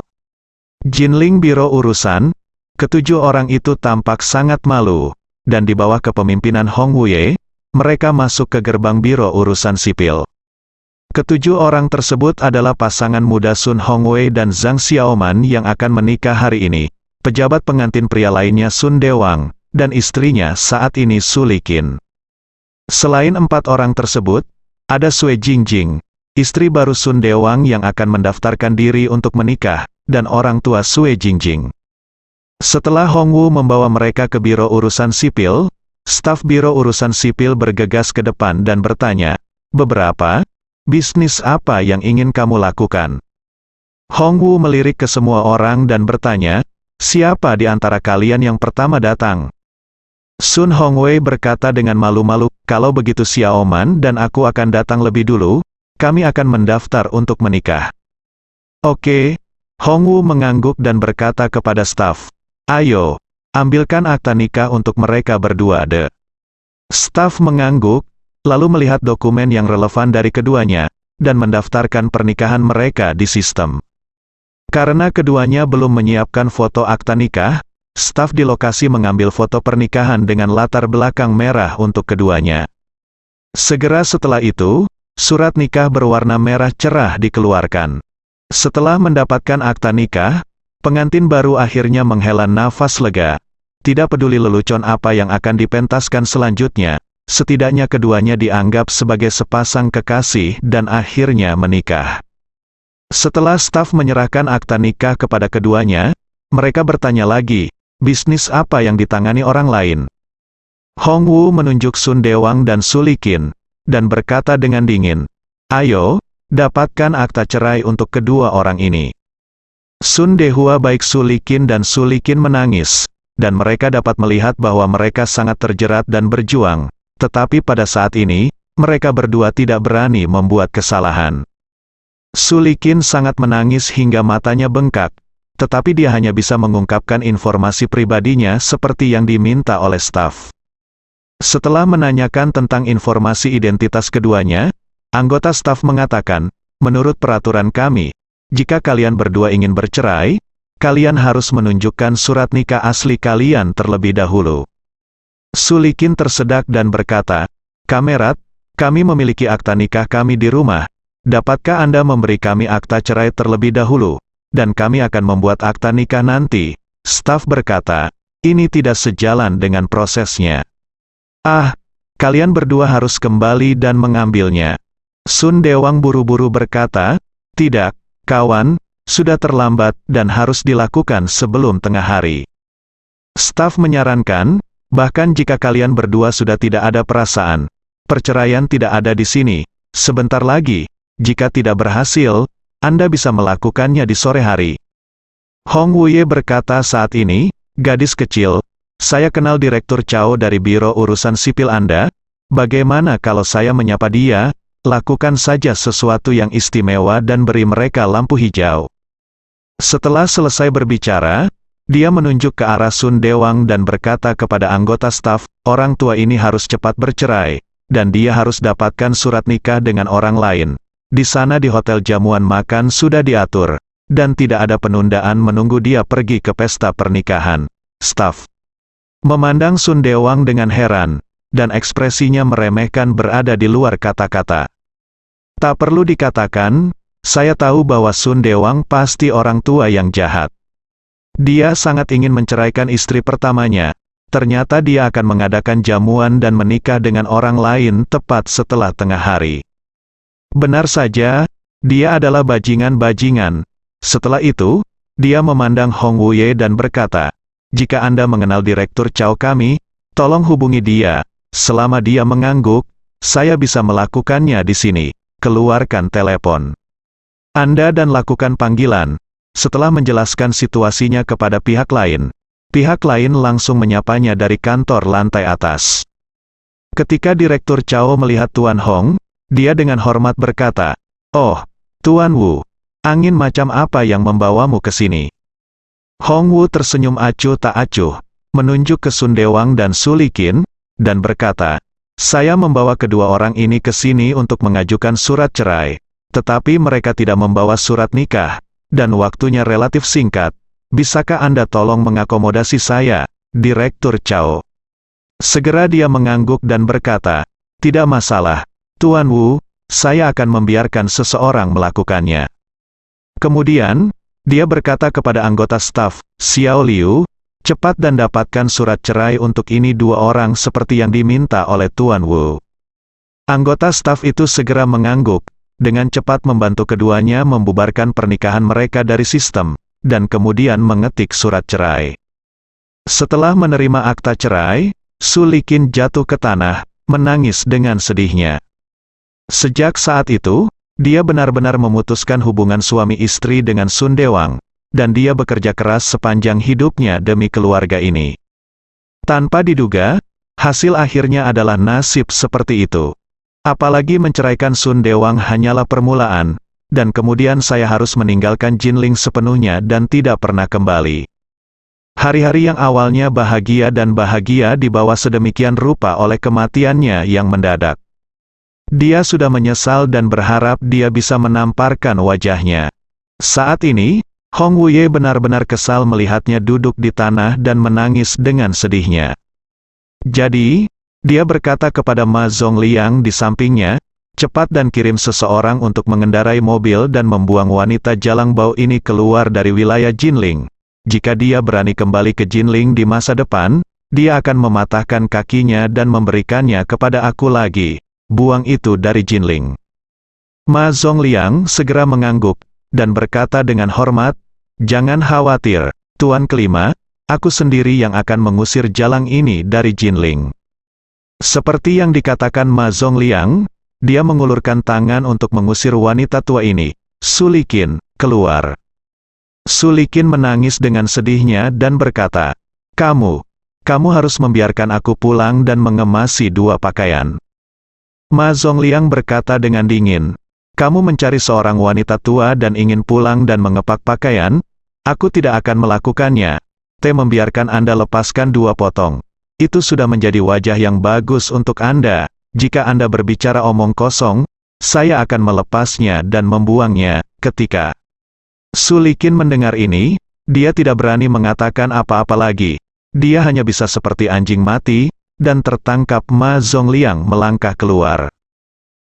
Jinling Biro Urusan, ketujuh orang itu tampak sangat malu, dan di bawah kepemimpinan Hong Wuye, mereka masuk ke gerbang Biro Urusan Sipil. Ketujuh orang tersebut adalah pasangan muda Sun Hongwei dan Zhang Xiaoman yang akan menikah hari ini. Pejabat pengantin pria lainnya Sun Dewang, dan istrinya saat ini Su Liqin. Selain empat orang tersebut, ada Sui Jingjing, istri baru Sun Dewang yang akan mendaftarkan diri untuk menikah, dan orang tua Sui Jingjing. Setelah Hongwu membawa mereka ke Biro Urusan Sipil, staf Biro Urusan Sipil bergegas ke depan dan bertanya, "Beberapa bisnis apa yang ingin kamu lakukan?" Hongwu melirik ke semua orang dan bertanya, "Siapa di antara kalian yang pertama datang?" Sun Hongwei berkata dengan malu-malu, "Kalau begitu Xiaoman dan aku akan datang lebih dulu, kami akan mendaftar untuk menikah." "Oke." Hongwu mengangguk dan berkata kepada staf, "Ayo, ambilkan akta nikah untuk mereka berdua deh." Staf mengangguk, lalu melihat dokumen yang relevan dari keduanya, dan mendaftarkan pernikahan mereka di sistem. Karena keduanya belum menyiapkan foto akta nikah, staf di lokasi mengambil foto pernikahan dengan latar belakang merah untuk keduanya. Segera setelah itu, surat nikah berwarna merah cerah dikeluarkan. Setelah mendapatkan akta nikah, pengantin baru akhirnya menghela nafas lega. Tidak peduli lelucon apa yang akan dipentaskan selanjutnya, setidaknya keduanya dianggap sebagai sepasang kekasih dan akhirnya menikah. Setelah staf menyerahkan akta nikah kepada keduanya, mereka bertanya lagi, bisnis apa yang ditangani orang lain? Hongwu menunjuk Sun Dewang dan Su Liqin, dan berkata dengan dingin, "Ayo, dapatkan akta cerai untuk kedua orang ini." Sun Dehua baik Su Liqin dan Su Liqin menangis, dan mereka dapat melihat bahwa mereka sangat terjerat dan berjuang, tetapi pada saat ini, mereka berdua tidak berani membuat kesalahan. Su Liqin sangat menangis hingga matanya bengkak, tetapi dia hanya bisa mengungkapkan informasi pribadinya seperti yang diminta oleh staf. Setelah menanyakan tentang informasi identitas keduanya, anggota staf mengatakan, "Menurut peraturan kami, jika kalian berdua ingin bercerai, kalian harus menunjukkan surat nikah asli kalian terlebih dahulu." Su Liqin tersedak dan berkata, "Kamerat, kami memiliki akta nikah kami di rumah. Dapatkah Anda memberi kami akta cerai terlebih dahulu, dan kami akan membuat akta nikah nanti?" Staf berkata, "Ini tidak sejalan dengan prosesnya." "Ah, kalian berdua harus kembali dan mengambilnya." Sun Dewang buru-buru berkata, "Tidak, kawan, sudah terlambat dan harus dilakukan sebelum tengah hari." Staf menyarankan, bahkan jika kalian berdua sudah tidak ada perasaan, perceraian tidak ada di sini. Sebentar lagi, jika tidak berhasil, Anda bisa melakukannya di sore hari. Hong Wuye berkata saat ini, "Gadis kecil, saya kenal Direktur Chao dari Biro Urusan Sipil Anda. Bagaimana kalau saya menyapa dia? Lakukan saja sesuatu yang istimewa dan beri mereka lampu hijau." Setelah selesai berbicara, dia menunjuk ke arah Sun Dewang dan berkata kepada anggota staf, "Orang tua ini harus cepat bercerai, dan dia harus dapatkan surat nikah dengan orang lain. Di sana di hotel jamuan makan sudah diatur, dan tidak ada penundaan menunggu dia pergi ke pesta pernikahan." Staf memandang Sun Dewang dengan heran, dan ekspresinya meremehkan berada di luar kata-kata. Tak perlu dikatakan, saya tahu bahwa Sun Dewang pasti orang tua yang jahat. Dia sangat ingin menceraikan istri pertamanya. Ternyata dia akan mengadakan jamuan dan menikah dengan orang lain tepat setelah tengah hari. Benar saja, dia adalah bajingan-bajingan. Setelah itu, dia memandang Hong Wuye dan berkata, "Jika Anda mengenal Direktur Chow kami, tolong hubungi dia. Selama dia mengangguk, saya bisa melakukannya di sini. Keluarkan telepon Anda dan lakukan panggilan." Setelah menjelaskan situasinya kepada pihak lain langsung menyapanya dari kantor lantai atas. Ketika Direktur Chow melihat Tuan Hong, dia dengan hormat berkata, "Oh, Tuan Wu, angin macam apa yang membawamu ke sini?" Hong Wu tersenyum acuh tak acuh, menunjuk ke Sun Dewang dan Su Liqin, dan berkata, "Saya membawa kedua orang ini ke sini untuk mengajukan surat cerai, tetapi mereka tidak membawa surat nikah, dan waktunya relatif singkat. Bisakah Anda tolong mengakomodasi saya, Direktur Chow?" Segera dia mengangguk dan berkata, "Tidak masalah, Tuan Wu, saya akan membiarkan seseorang melakukannya." Kemudian, dia berkata kepada anggota staf, "Xiao Liu, cepat dan dapatkan surat cerai untuk ini dua orang seperti yang diminta oleh Tuan Wu." Anggota staf itu segera mengangguk, dengan cepat membantu keduanya membubarkan pernikahan mereka dari sistem, dan kemudian mengetik surat cerai. Setelah menerima akta cerai, Su Liqin jatuh ke tanah, menangis dengan sedihnya. Sejak saat itu, dia benar-benar memutuskan hubungan suami istri dengan Sun Dewang, dan dia bekerja keras sepanjang hidupnya demi keluarga ini. Tanpa diduga, hasil akhirnya adalah nasib seperti itu. Apalagi menceraikan Sun Dewang hanyalah permulaan, dan kemudian saya harus meninggalkan Jinling sepenuhnya dan tidak pernah kembali. Hari-hari yang awalnya bahagia dibawa sedemikian rupa oleh kematiannya yang mendadak. Dia sudah menyesal dan berharap dia bisa menamparkan wajahnya. Saat ini, Hong Wuye benar-benar kesal melihatnya duduk di tanah dan menangis dengan sedihnya. Jadi, dia berkata kepada Ma Zongliang di sampingnya, "Cepat dan kirim seseorang untuk mengendarai mobil dan membuang wanita jalang bau ini keluar dari wilayah Jinling. Jika dia berani kembali ke Jinling di masa depan, dia akan mematahkan kakinya dan memberikannya kepada aku lagi. Buang itu dari Jinling." Ma Zongliang segera mengangguk, dan berkata dengan hormat, "Jangan khawatir, Tuan Kelima, aku sendiri yang akan mengusir jalang ini dari Jinling." Seperti yang dikatakan Ma Zongliang, dia mengulurkan tangan untuk mengusir wanita tua ini. "Su Liqin, keluar." Su Liqin menangis dengan sedihnya dan berkata, Kamu harus membiarkan aku pulang dan mengemasi dua pakaian." Ma Zongliang berkata dengan dingin, "Kamu mencari seorang wanita tua dan ingin pulang dan mengepak pakaian? Aku tidak akan melakukannya. Membiarkan Anda lepaskan dua potong. Itu sudah menjadi wajah yang bagus untuk Anda. Jika Anda berbicara omong kosong, saya akan melepasnya dan membuangnya." Ketika Su Liqin mendengar ini, dia tidak berani mengatakan apa-apa lagi. Dia hanya bisa seperti anjing mati, dan tertangkap. Ma Zongliang melangkah keluar.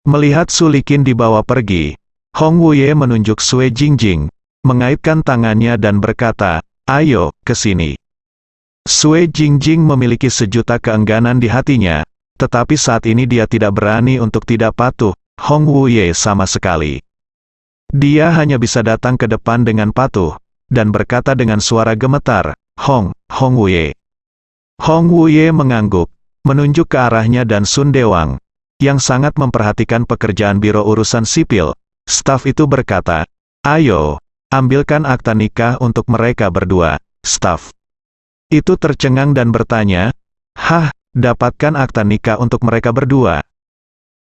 Melihat Su Liqin dibawa pergi, Hong Wuye menunjuk Sui Jingjing, mengaitkan tangannya dan berkata, "Ayo, ke sini." Sui Jingjing memiliki sejuta keengganan di hatinya, tetapi saat ini dia tidak berani untuk tidak patuh Hong Wuye sama sekali. Dia hanya bisa datang ke depan dengan patuh, dan berkata dengan suara gemetar, Hong Wuye." Hong Wuye mengangguk, menunjuk ke arahnya dan Sun Dewang, yang sangat memperhatikan pekerjaan Biro Urusan Sipil. Staf itu berkata, "Ayo, ambilkan akta nikah untuk mereka berdua." Staf itu tercengang dan bertanya, "Hah, dapatkan akta nikah untuk mereka berdua?"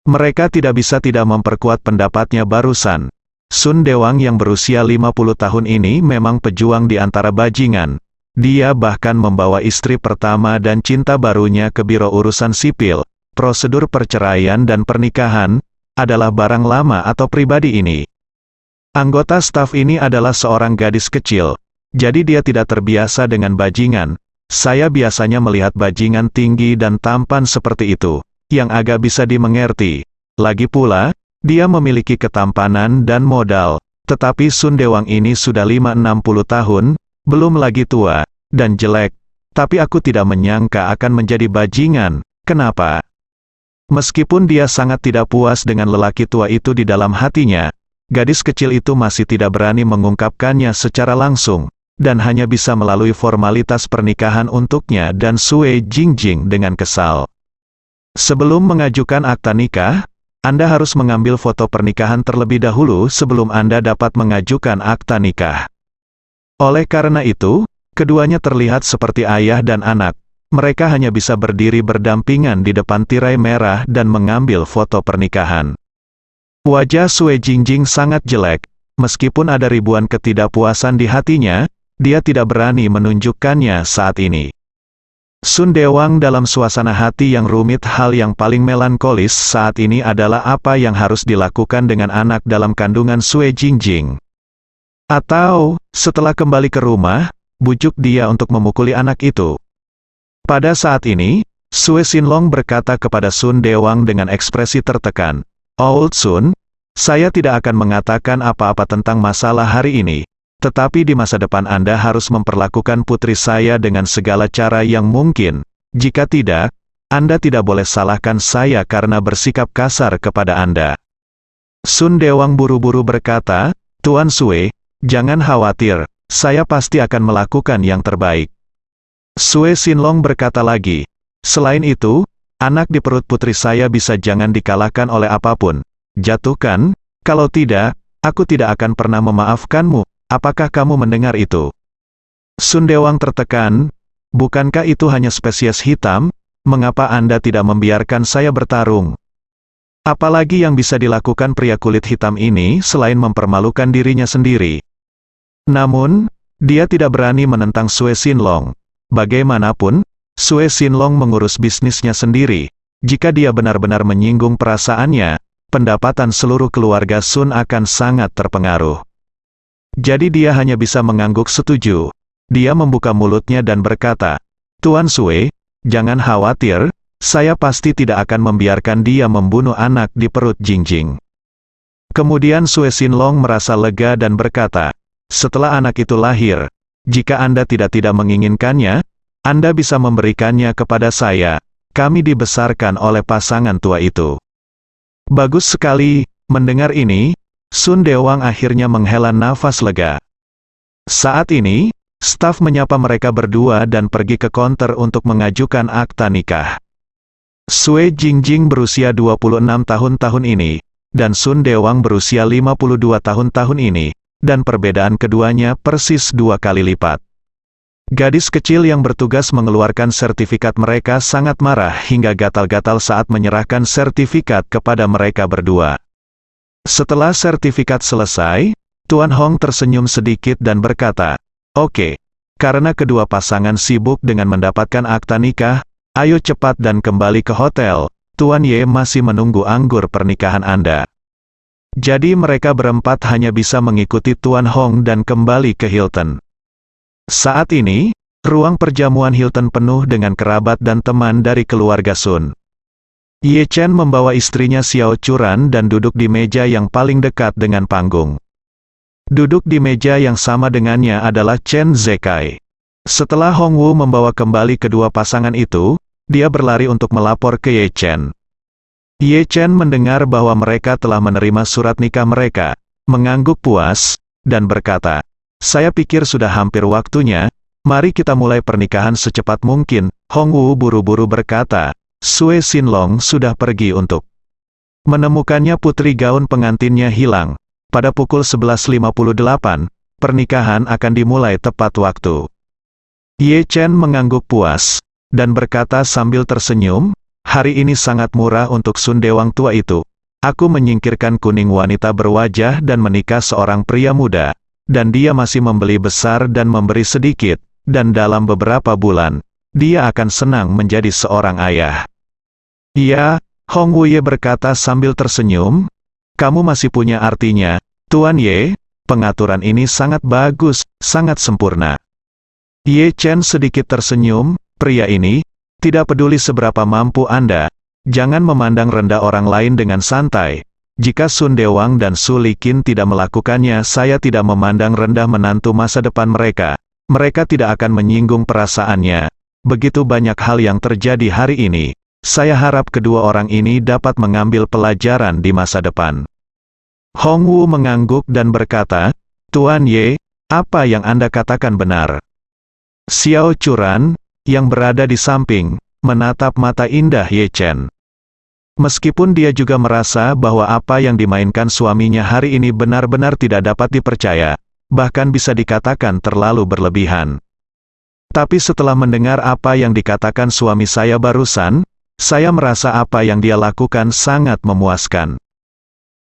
Mereka tidak bisa tidak memperkuat pendapatnya barusan. Sun Dewang yang berusia 50 tahun ini memang pejuang di antara bajingan. Dia bahkan membawa istri pertama dan cinta barunya ke Biro Urusan Sipil. Prosedur perceraian dan pernikahan adalah barang lama atau pribadi ini. Anggota staf ini adalah seorang gadis kecil, jadi dia tidak terbiasa dengan bajingan. Saya biasanya melihat bajingan tinggi dan tampan seperti itu, yang agak bisa dimengerti. Lagi pula, dia memiliki ketampanan dan modal, tetapi Sun Dewang ini sudah 50-60 tahun, belum lagi tua, dan jelek. Tapi aku tidak menyangka akan menjadi bajingan. Kenapa? Meskipun dia sangat tidak puas dengan lelaki tua itu di dalam hatinya, gadis kecil itu masih tidak berani mengungkapkannya secara langsung. dan hanya bisa melalui formalitas pernikahan untuknya dan Sue Jingjing dengan kesal. Sebelum mengajukan akta nikah, Anda harus mengambil foto pernikahan terlebih dahulu sebelum Anda dapat mengajukan akta nikah. Oleh karena itu, keduanya terlihat seperti ayah dan anak. Mereka hanya bisa berdiri berdampingan di depan tirai merah dan mengambil foto pernikahan. Wajah Sue Jingjing sangat jelek. Meskipun ada ribuan ketidakpuasan di hatinya, dia tidak berani menunjukkannya saat ini. Sun Dewang dalam suasana hati yang rumit. Hal yang paling melankolis saat ini adalah apa yang harus dilakukan dengan anak dalam kandungan Sue Jingjing. Atau, setelah kembali ke rumah, bujuk dia untuk memukuli anak itu. Pada saat ini, Sue Sinlong berkata kepada Sun Dewang dengan ekspresi tertekan, "Old Sun, saya tidak akan mengatakan apa-apa tentang masalah hari ini. Tetapi di masa depan Anda harus memperlakukan putri saya dengan segala cara yang mungkin. Jika tidak, Anda tidak boleh salahkan saya karena bersikap kasar kepada Anda." Sun Dewang buru-buru berkata, "Tuan Sue, jangan khawatir, saya pasti akan melakukan yang terbaik." Sue Sinlong berkata lagi, "Selain itu, anak di perut putri saya bisa jangan dikalahkan oleh apapun. Jatuhkan, kalau tidak, aku tidak akan pernah memaafkanmu. Apakah kamu mendengar itu?" Sun Dewang tertekan, "Bukankah itu hanya spesies hitam? Mengapa Anda tidak membiarkan saya bertarung? Apalagi yang bisa dilakukan pria kulit hitam ini selain mempermalukan dirinya sendiri?" Namun, dia tidak berani menentang Sue Sinlong. Bagaimanapun, Sue Sinlong mengurus bisnisnya sendiri. Jika dia benar-benar menyinggung perasaannya, pendapatan seluruh keluarga Sun akan sangat terpengaruh. Jadi dia hanya bisa mengangguk setuju. Dia membuka mulutnya dan berkata, "Tuan Sue, jangan khawatir, saya pasti tidak akan membiarkan dia membunuh anak di perut Jingjing." Kemudian Sue Sinlong merasa lega dan berkata, "Setelah anak itu lahir, jika Anda tidak menginginkannya, Anda bisa memberikannya kepada saya. Kami dibesarkan oleh pasangan tua itu." Bagus sekali. Mendengar ini, Sun Dewang akhirnya menghela nafas lega. Saat ini, staf menyapa mereka berdua dan pergi ke konter untuk mengajukan akta nikah. Sue Jingjing berusia 26 tahun ini, dan Sun Dewang berusia 52 tahun ini, dan perbedaan keduanya persis 2 kali lipat. Gadis kecil yang bertugas mengeluarkan sertifikat mereka sangat marah hingga gatal-gatal saat menyerahkan sertifikat kepada mereka berdua. Setelah sertifikat selesai, Tuan Hong tersenyum sedikit dan berkata, "Oke, karena kedua pasangan sibuk dengan mendapatkan akta nikah, ayo cepat dan kembali ke hotel. Tuan Ye masih menunggu anggur pernikahan Anda." Jadi mereka berempat hanya bisa mengikuti Tuan Hong dan kembali ke Hilton. Saat ini, ruang perjamuan Hilton penuh dengan kerabat dan teman dari keluarga Sun. Ye Chen membawa istrinya Xiao Churan dan duduk di meja yang paling dekat dengan panggung. Duduk di meja yang sama dengannya adalah Chen Zekai. Setelah Hong Wu membawa kembali kedua pasangan itu, dia berlari untuk melapor ke Ye Chen. Ye Chen mendengar bahwa mereka telah menerima surat nikah mereka, mengangguk puas, dan berkata, "Saya pikir sudah hampir waktunya, mari kita mulai pernikahan secepat mungkin." Hong Wu buru-buru berkata, "Sue Sinlong sudah pergi untuk menemukannya." Putri gaun pengantinnya hilang. Pada pukul 11.58, pernikahan akan dimulai tepat waktu. Ye Chen mengangguk puas, dan berkata sambil tersenyum, "Hari ini sangat murah untuk Sun Dewang tua itu. Aku menyingkirkan kuning wanita berwajah dan menikah seorang pria muda, dan dia masih membeli besar dan memberi sedikit, dan dalam beberapa bulan, dia akan senang menjadi seorang ayah." "Iya," Hong Wuye berkata sambil tersenyum, "kamu masih punya artinya, Tuan Ye, pengaturan ini sangat bagus, sangat sempurna." Ye Chen sedikit tersenyum, "Pria ini, tidak peduli seberapa mampu Anda, jangan memandang rendah orang lain dengan santai. Jika Sun Dewang dan Su Liqin tidak melakukannya, saya tidak memandang rendah menantu masa depan mereka. Mereka tidak akan menyinggung perasaannya. Begitu banyak hal yang terjadi hari ini. Saya harap kedua orang ini dapat mengambil pelajaran di masa depan." Hong Wu mengangguk dan berkata, "Tuan Ye, Apa yang Anda katakan benar. Xiao Churan, yang berada di samping, menatap mata indah Ye Chen. Meskipun dia juga merasa bahwa apa yang dimainkan suaminya hari ini benar-benar tidak dapat dipercaya, bahkan bisa dikatakan terlalu berlebihan. Tapi setelah mendengar apa yang dikatakan suami saya barusan, saya merasa apa yang dia lakukan sangat memuaskan.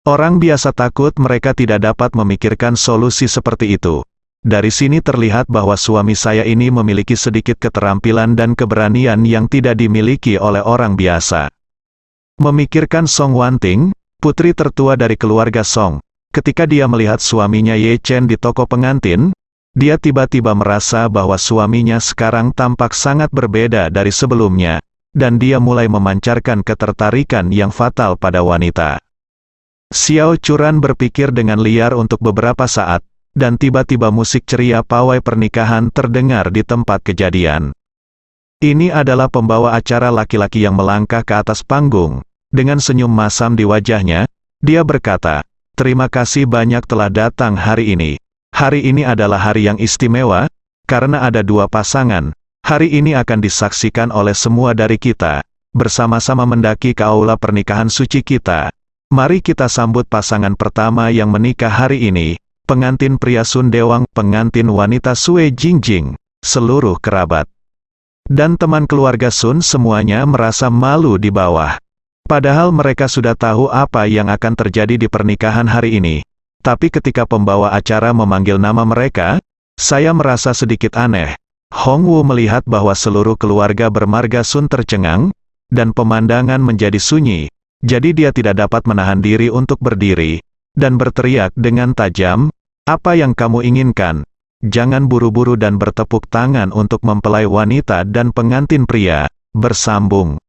Orang biasa takut mereka tidak dapat memikirkan solusi seperti itu. Dari sini terlihat bahwa suami saya ini memiliki sedikit keterampilan dan keberanian yang tidak dimiliki oleh orang biasa. Memikirkan Song Wanting, putri tertua dari keluarga Song, ketika dia melihat suaminya Ye Chen di toko pengantin, dia tiba-tiba merasa bahwa suaminya sekarang tampak sangat berbeda dari sebelumnya, dan dia mulai memancarkan ketertarikan yang fatal pada wanita. Xiao Churan berpikir dengan liar untuk beberapa saat, dan tiba-tiba musik ceria pawai pernikahan terdengar di tempat kejadian. Ini adalah pembawa acara laki-laki yang melangkah ke atas panggung. Dengan senyum masam di wajahnya, dia berkata, "Terima kasih banyak telah datang hari ini. Hari ini adalah hari yang istimewa, karena ada dua pasangan. Hari ini akan disaksikan oleh semua dari kita, bersama-sama mendaki ke aula pernikahan suci kita. Mari kita sambut pasangan pertama yang menikah hari ini. Pengantin pria Sun Dewang, pengantin wanita Sue Jingjing, seluruh kerabat dan teman keluarga Sun semuanya merasa malu di bawah. Padahal mereka sudah tahu apa yang akan terjadi di pernikahan hari ini. Tapi ketika pembawa acara memanggil nama mereka, saya merasa sedikit aneh. Hong Wu melihat bahwa seluruh keluarga bermarga Sun tercengang, dan pemandangan menjadi sunyi, jadi dia tidak dapat menahan diri untuk berdiri dan berteriak dengan tajam, "Apa yang kamu inginkan? Jangan buru-buru," dan bertepuk tangan untuk mempelai wanita dan pengantin pria, bersambung.